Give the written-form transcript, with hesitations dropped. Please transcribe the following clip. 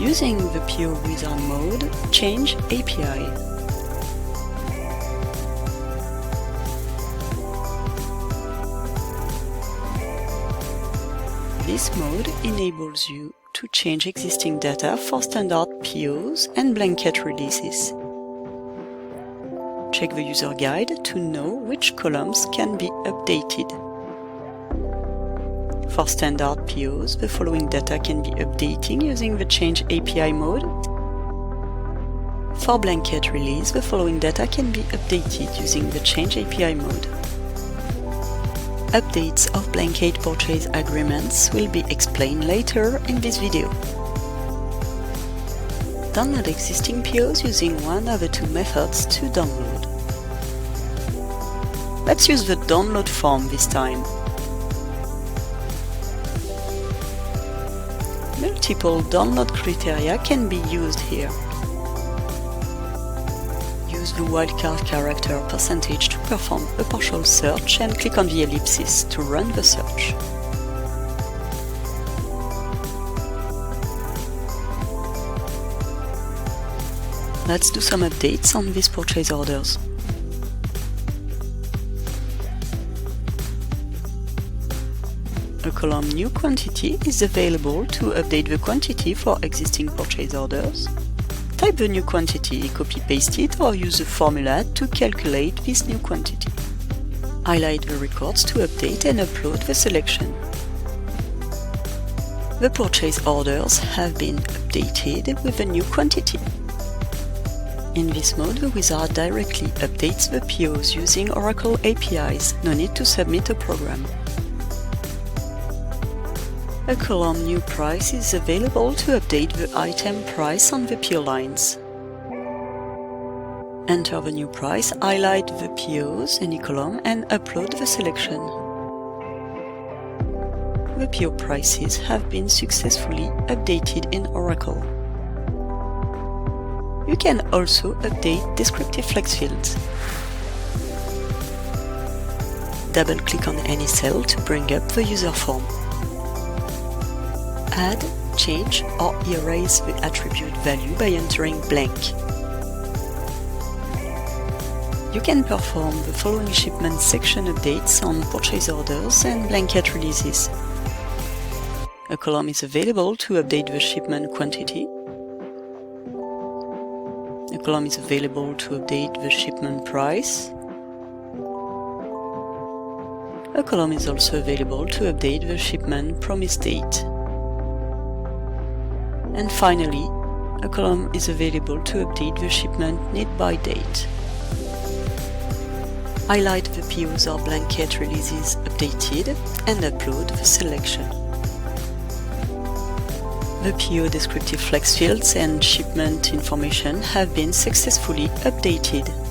Using the PO Wizard mode, change API. This mode enables you to change existing data for standard POs and blanket releases. Check the user guide to know which columns can be updated. For standard POs, the following data can be updated using the Change API mode. For blanket release, the following data can be updated using the Change API mode. Updates of blanket purchase agreements will be explained later in this video. Download existing POs using one of the two methods to download. Let's use the download form this time. Multiple download criteria can be used here. Use the wildcard character percentage to perform a partial search and click on the ellipsis to run the search. Let's do some updates on these purchase orders. A column New Quantity is available to update the quantity for existing purchase orders. Type the new quantity, copy-paste it, or use a formula to calculate this new quantity. Highlight the records to update and upload the selection. The purchase orders have been updated with the new quantity. In this mode, the wizard directly updates the POs using Oracle APIs, no need to submit a program. A column New Price is available to update the item price on the PO lines. Enter the new price, highlight the POs, any column, and upload the selection. The PO prices have been successfully updated in Oracle. You can also update descriptive flex fields. Double-click on any cell to bring up the user form. Add, change, or erase the attribute value by entering blank. You can perform the following shipment section updates on purchase orders and blanket releases. A column is available to update the shipment quantity. A column is available to update the shipment price. A column is also available to update the shipment promise date. And finally, a column is available to update the shipment need by date. Highlight the POs or blanket releases updated and upload the selection. The PO descriptive flex fields and shipment information have been successfully updated.